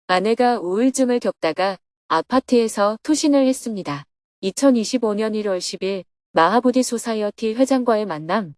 아내가 우울증을 겪다가 아파트에서 투신을 했습니다. 2025년 1월 10일 마하보디 소사이어티 회장과의 만남.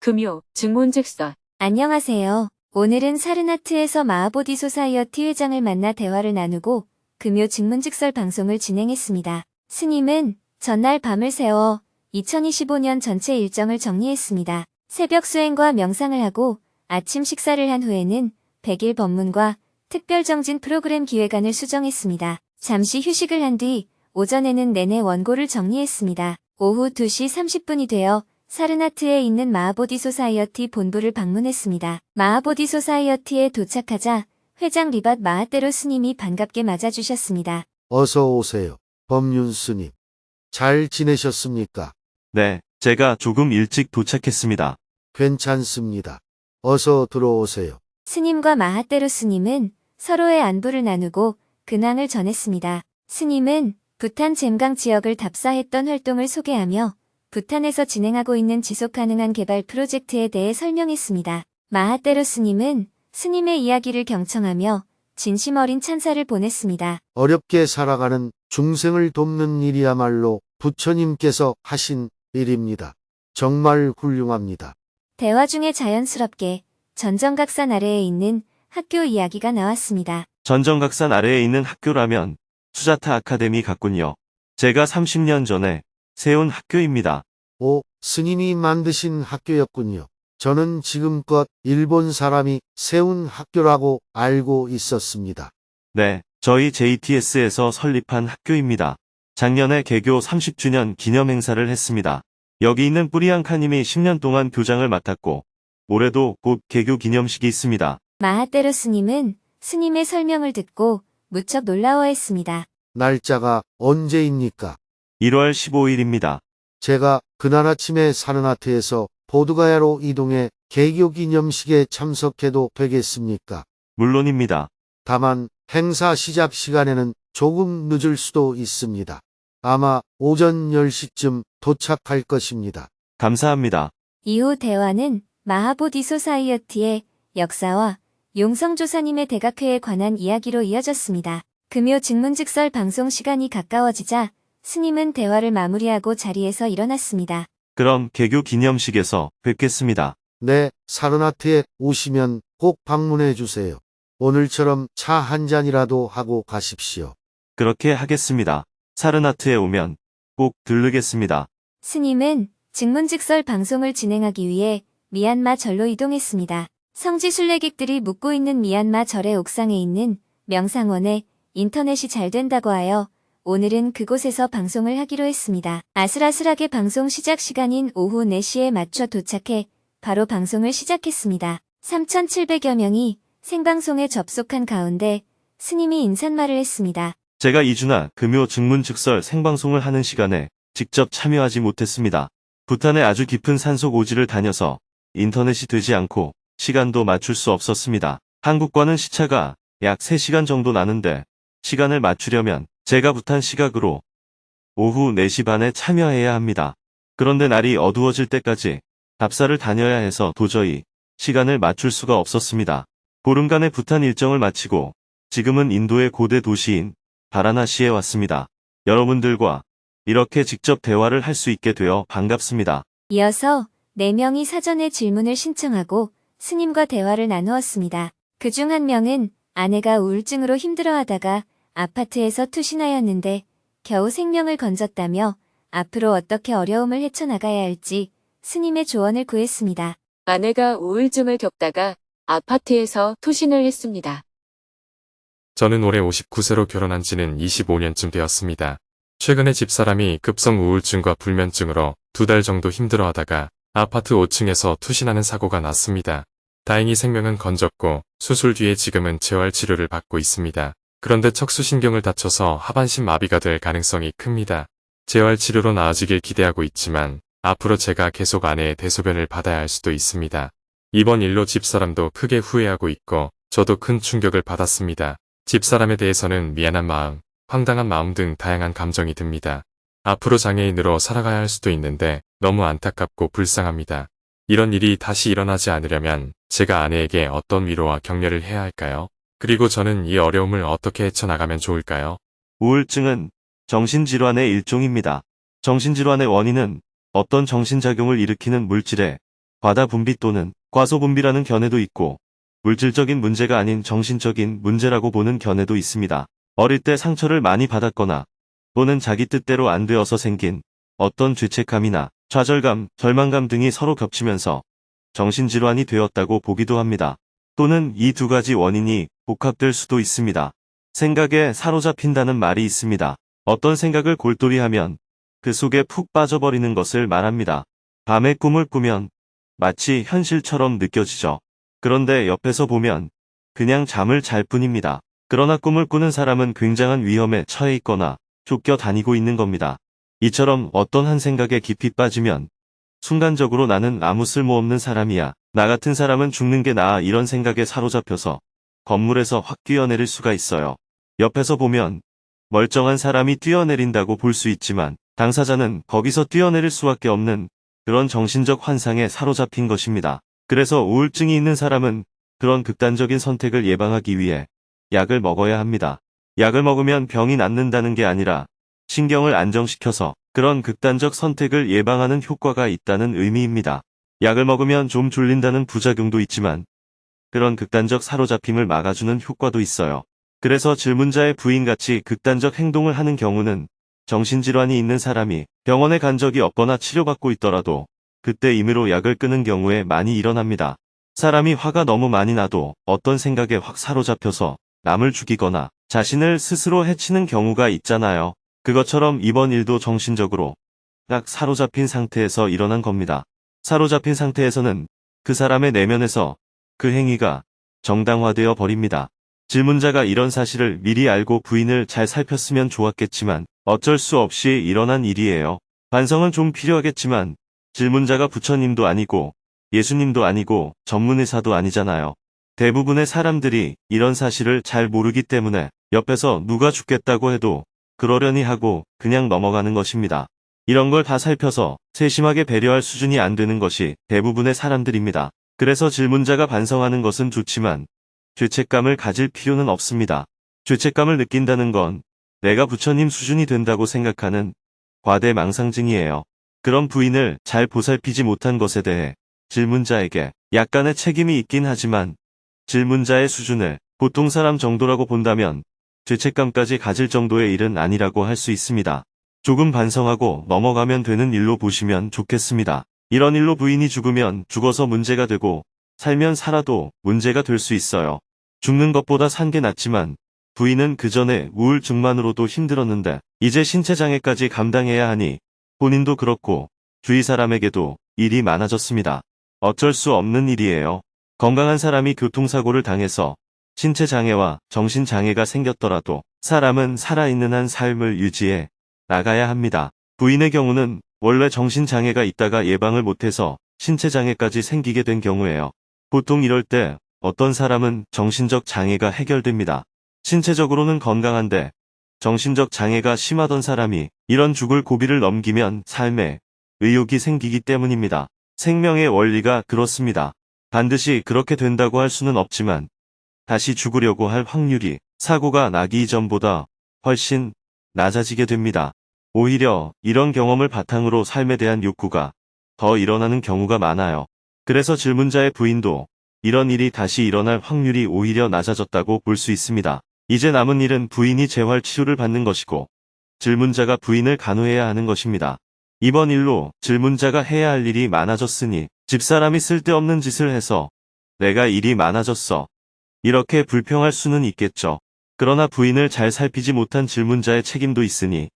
금요, 증문즉설. 안녕하세요. 오늘은 사르나트에서 마하보디 소사이어티 회장을 만나 대화를 나누고 금요 증문즉설 방송을 진행했습니다. 스님은 전날 밤을 새워 2025년 전체 일정을 정리했습니다. 새벽 수행과 명상을 하고 아침 식사를 한 후에는 100일 법문과 특별정진 프로그램 기획안을 수정했습니다. 잠시 휴식을 한 뒤 오전에는 내내 원고를 정리했습니다. 오후 2시 30분이 되어 사르나트에 있는 마하보디 소사이어티 본부를 방문했습니다. 마하보디 소사이어티에 도착하자 회장 리밧 마하테로 스님이 반갑게 맞아주셨습니다. 어서 오세요. 법륜 스님. 잘 지내셨습니까? 네, 제가 조금 일찍 도착했습니다. 괜찮습니다. 어서 들어오세요. 스님과 마하테로 스님은 서로의 안부를 나누고 근황을 전했습니다. 스님은 부탄 잼강 지역을 답사했던 활동을 소개하며 부탄에서 진행하고 있는 지속가능한 개발 프로젝트에 대해 설명했습니다. 마하테로 스님은 스님의 이야기를 경청하며 진심 어린 찬사를 보냈습니다. 어렵게 살아가는 중생을 돕는 일이야말로 부처님께서 하신 일입니다. 정말 훌륭합니다. 대화 중에 자연스럽게 전정각산 아래에 있는 학교 이야기가 나왔습니다. 전정각산 아래에 있는 학교라면 수자타 아카데미 같군요. 제가 30년 전에 세운 학교입니다. 오, 스님이 만드신 학교였군요. 저는 지금껏 일본 사람이 세운 학교라고 알고 있었습니다. 네, 저희 JTS에서 설립한 학교입니다. 작년에 개교 30주년 기념 행사를 했습니다. 여기 있는 뿌리앙카님이 10년 동안 교장을 맡았고 올해도 곧 개교 기념식이 있습니다. 마하테로 스님은 스님의 설명을 듣고 무척 놀라워했습니다. 날짜가 언제입니까? 1월 15일입니다. 제가 그날 아침에 사르나트에서 보드가야로 이동해 개교 기념식에 참석해도 되겠습니까? 물론입니다. 다만 행사 시작 시간에는 조금 늦을 수도 있습니다. 아마 오전 10시쯤 도착할 것입니다. 감사합니다. 이후 대화는 마하보디 소사이어티의 역사와 용성조사님의 대각회에 관한 이야기로 이어졌습니다. 금요 증문즉설 방송 시간이 가까워지자 스님은 대화를 마무리하고 자리에서 일어났습니다. 그럼 개교 기념식에서 뵙겠습니다. 네, 사르나트에 오시면 꼭 방문해 주세요. 오늘처럼 차 한 잔이라도 하고 가십시오. 그렇게 하겠습니다. 사르나트에 오면 꼭 들르겠습니다. 스님은 증문즉설 방송을 진행하기 위해 미얀마 절로 이동했습니다. 성지 순례객들이 묵고 있는 미얀마 절의 옥상에 있는 명상원에 인터넷이 잘 된다고 하여 오늘은 그곳에서 방송을 하기로 했습니다. 아슬아슬하게 방송 시작 시간인 오후 4시에 맞춰 도착해 바로 방송을 시작했습니다. 3,700여 명이 생방송에 접속한 가운데 스님이 인사말을 했습니다. 제가 이주나 금요 증문즉설 생방송을 하는 시간에 직접 참여하지 못했습니다. 부탄의 아주 깊은 산속 오지를 다녀서 인터넷이 되지 않고 시간도 맞출 수 없었습니다. 한국과는 시차가 약 3시간 정도 나는데 시간을 맞추려면 제가 부탄 시각으로 오후 4시 반에 참여해야 합니다. 그런데 날이 어두워질 때까지 답사를 다녀야 해서 도저히 시간을 맞출 수가 없었습니다. 보름간의 부탄 일정을 마치고 지금은 인도의 고대 도시인 바라나시에 왔습니다. 여러분들과 이렇게 직접 대화를 할 수 있게 되어 반갑습니다. 이어서 4명이 사전에 질문을 신청하고 스님과 대화를 나누었습니다. 그중 한 명은 아내가 우울증으로 힘들어하다가 아파트에서 투신하였는데 겨우 생명을 건졌다며 앞으로 어떻게 어려움을 헤쳐나가야 할지 스님의 조언을 구했습니다. 아내가 우울증을 겪다가 아파트에서 투신을 했습니다. 저는 올해 59세로 결혼한 지는 25년쯤 되었습니다. 최근에 집사람이 급성 우울증과 불면증으로 2달 정도 힘들어하다가 아파트 5층에서 투신하는 사고가 났습니다. 다행히 생명은 건졌고 수술 뒤에 지금은 재활치료를 받고 있습니다. 그런데 척수신경을 다쳐서 하반신 마비가 될 가능성이 큽니다. 재활치료로 나아지길 기대하고 있지만 앞으로 제가 계속 아내의 대소변을 받아야 할 수도 있습니다. 이번 일로 집사람도 크게 후회하고 있고 저도 큰 충격을 받았습니다. 집사람에 대해서는 미안한 마음, 황당한 마음 등 다양한 감정이 듭니다. 앞으로 장애인으로 살아가야 할 수도 있는데 너무 안타깝고 불쌍합니다. 이런 일이 다시 일어나지 않으려면 제가 아내에게 어떤 위로와 격려를 해야 할까요? 그리고 저는 이 어려움을 어떻게 헤쳐나가면 좋을까요? 우울증은 정신질환의 일종입니다. 정신질환의 원인은 어떤 정신작용을 일으키는 물질의 과다 분비 또는 과소 분비라는 견해도 있고, 물질적인 문제가 아닌 정신적인 문제라고 보는 견해도 있습니다. 어릴 때 상처를 많이 받았거나 또는 자기 뜻대로 안 되어서 생긴 어떤 죄책감이나 좌절감, 절망감 등이 서로 겹치면서 정신질환이 되었다고 보기도 합니다. 또는 이 두 가지 원인이 복합될 수도 있습니다. 생각에 사로잡힌다는 말이 있습니다. 어떤 생각을 골똘히 하면 그 속에 푹 빠져버리는 것을 말합니다. 밤에 꿈을 꾸면 마치 현실처럼 느껴지죠. 그런데 옆에서 보면 그냥 잠을 잘 뿐입니다. 그러나 꿈을 꾸는 사람은 굉장한 위험에 처해 있거나 쫓겨 다니고 있는 겁니다. 이처럼 어떤 한 생각에 깊이 빠지면 순간적으로 나는 아무 쓸모없는 사람이야, 나 같은 사람은 죽는 게 나아, 이런 생각에 사로잡혀서 건물에서 확 뛰어내릴 수가 있어요. 옆에서 보면 멀쩡한 사람이 뛰어내린다고 볼 수 있지만 당사자는 거기서 뛰어내릴 수밖에 없는 그런 정신적 환상에 사로잡힌 것입니다. 그래서 우울증이 있는 사람은 그런 극단적인 선택을 예방하기 위해 약을 먹어야 합니다. 약을 먹으면 병이 낫는다는 게 아니라 신경을 안정시켜서 그런 극단적 선택을 예방하는 효과가 있다는 의미입니다. 약을 먹으면 좀 졸린다는 부작용도 있지만 그런 극단적 사로잡힘을 막아주는 효과도 있어요. 그래서 질문자의 부인같이 극단적 행동을 하는 경우는 정신질환이 있는 사람이 병원에 간 적이 없거나 치료받고 있더라도 그때 임의로 약을 끊는 경우에 많이 일어납니다. 사람이 화가 너무 많이 나도 어떤 생각에 확 사로잡혀서 남을 죽이거나 자신을 스스로 해치는 경우가 있잖아요. 그것처럼 이번 일도 정신적으로 딱 사로잡힌 상태에서 일어난 겁니다. 사로잡힌 상태에서는 그 사람의 내면에서 그 행위가 정당화되어 버립니다. 질문자가 이런 사실을 미리 알고 부인을 잘 살폈으면 좋았겠지만 어쩔 수 없이 일어난 일이에요. 반성은 좀 필요하겠지만 질문자가 부처님도 아니고 예수님도 아니고 전문의사도 아니잖아요. 대부분의 사람들이 이런 사실을 잘 모르기 때문에 옆에서 누가 죽겠다고 해도 그러려니 하고 그냥 넘어가는 것입니다. 이런 걸 다 살펴서 세심하게 배려할 수준이 안 되는 것이 대부분의 사람들입니다. 그래서 질문자가 반성하는 것은 좋지만 죄책감을 가질 필요는 없습니다. 죄책감을 느낀다는 건 내가 부처님 수준이 된다고 생각하는 과대망상증이에요. 그런 부인을 잘 보살피지 못한 것에 대해 질문자에게 약간의 책임이 있긴 하지만 질문자의 수준을 보통 사람 정도라고 본다면 죄책감까지 가질 정도의 일은 아니라고 할 수 있습니다. 조금 반성하고 넘어가면 되는 일로 보시면 좋겠습니다. 이런 일로 부인이 죽으면 죽어서 문제가 되고 살면 살아도 문제가 될 수 있어요. 죽는 것보다 산 게 낫지만 부인은 그 전에 우울증만으로도 힘들었는데 이제 신체장애까지 감당해야 하니 본인도 그렇고 주위 사람에게도 일이 많아졌습니다. 어쩔 수 없는 일이에요. 건강한 사람이 교통사고를 당해서 신체장애와 정신장애가 생겼더라도 사람은 살아있는 한 삶을 유지해 나가야 합니다. 부인의 경우는 원래 정신장애가 있다가 예방을 못해서 신체장애까지 생기게 된 경우예요. 보통 이럴 때 어떤 사람은 정신적 장애가 해결됩니다. 신체적으로는 건강한데 정신적 장애가 심하던 사람이 이런 죽을 고비를 넘기면 삶에 의욕이 생기기 때문입니다. 생명의 원리가 그렇습니다. 반드시 그렇게 된다고 할 수는 없지만 다시 죽으려고 할 확률이 사고가 나기 이전보다 훨씬 낮아지게 됩니다. 오히려 이런 경험을 바탕으로 삶에 대한 욕구가 더 일어나는 경우가 많아요. 그래서 질문자의 부인도 이런 일이 다시 일어날 확률이 오히려 낮아졌다고 볼 수 있습니다. 이제 남은 일은 부인이 재활 치료를 받는 것이고 질문자가 부인을 간호해야 하는 것입니다. 이번 일로 질문자가 해야 할 일이 많아졌으니 집사람이 쓸데없는 짓을 해서 내가 일이 많아졌어, 이렇게 불평할 수는 있겠죠. 그러나 부인을 잘 살피지 못한 질문자의 책임도 있으니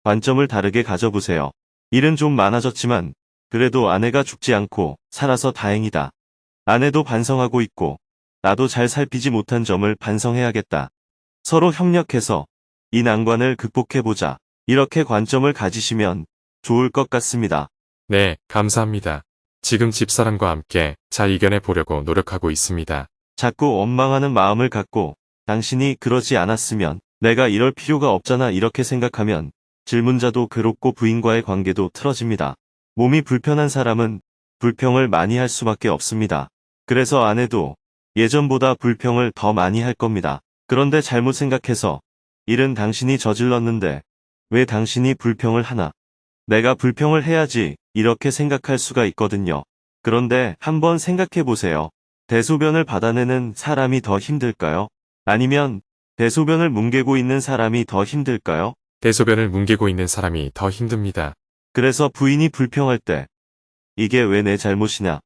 관점을 다르게 가져보세요. 일은 좀 많아졌지만 그래도 아내가 죽지 않고 살아서 다행이다. 아내도 반성하고 있고 나도 잘 살피지 못한 점을 반성해야겠다. 서로 협력해서 이 난관을 극복해보자. 이렇게 관점을 가지시면 좋을 것 같습니다. 네, 감사합니다. 지금 집사람과 함께 잘 이겨내 보려고 노력하고 있습니다. 자꾸 원망하는 마음을 갖고 당신이 그러지 않았으면 내가 이럴 필요가 없잖아 이렇게 생각하면 질문자도 괴롭고 부인과의 관계도 틀어집니다. 몸이 불편한 사람은 불평을 많이 할 수밖에 없습니다. 그래서 아내도 예전보다 불평을 더 많이 할 겁니다. 그런데 잘못 생각해서 일은 당신이 저질렀는데 왜 당신이 불평을 하나? 내가 불평을 해야지 이렇게 생각할 수가 있거든요. 그런데 한번 생각해 보세요. 대소변을 받아내는 사람이 더 힘들까요? 아니면 대소변을 뭉개고 있는 사람이 더 힘들까요? 대소변을 뭉개고 있는 사람이 더 힘듭니다. 그래서 부인이 불평할 때 이게 왜 내 잘못이냐?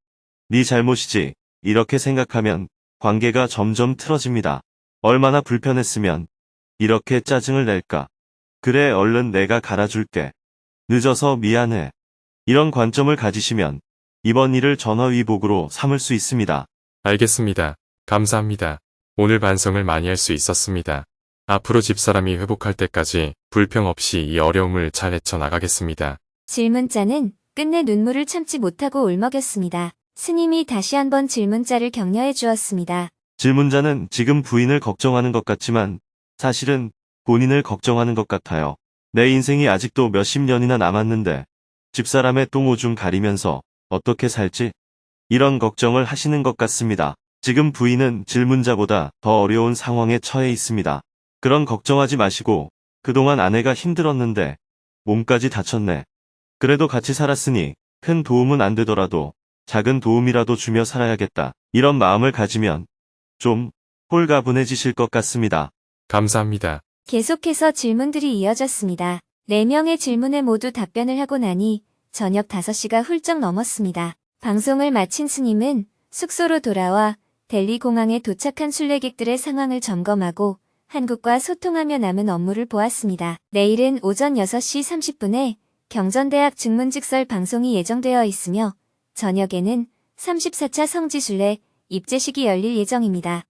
네 잘못이지. 이렇게 생각하면 관계가 점점 틀어집니다. 얼마나 불편했으면 이렇게 짜증을 낼까? 그래 얼른 내가 갈아줄게. 늦어서 미안해. 이런 관점을 가지시면 이번 일을 전화위복으로 삼을 수 있습니다. 알겠습니다. 감사합니다. 오늘 반성을 많이 할 수 있었습니다. 앞으로 집사람이 회복할 때까지 불평 없이 이 어려움을 잘 헤쳐나가겠습니다. 질문자는 끝내 눈물을 참지 못하고 울먹였습니다. 스님이 다시 한번 질문자를 격려해 주었습니다. 질문자는 지금 부인을 걱정하는 것 같지만 사실은 본인을 걱정하는 것 같아요. 내 인생이 아직도 몇십 년이나 남았는데 집사람의 똥오줌 가리면서 어떻게 살지? 이런 걱정을 하시는 것 같습니다. 지금 부인은 질문자보다 더 어려운 상황에 처해 있습니다. 그런 걱정하지 마시고 그동안 아내가 힘들었는데 몸까지 다쳤네. 그래도 같이 살았으니 큰 도움은 안 되더라도 작은 도움이라도 주며 살아야겠다. 이런 마음을 가지면 좀 홀가분해지실 것 같습니다. 감사합니다. 계속해서 질문들이 이어졌습니다. 4명의 질문에 모두 답변을 하고 나니 저녁 5시가 훌쩍 넘었습니다. 방송을 마친 스님은 숙소로 돌아와 델리 공항에 도착한 순례객들의 상황을 점검하고 한국과 소통하며 남은 업무를 보았습니다. 내일은 오전 6시 30분에 경전대학 증문직설 방송이 예정되어 있으며 저녁에는 34차 성지순례 입제식이 열릴 예정입니다.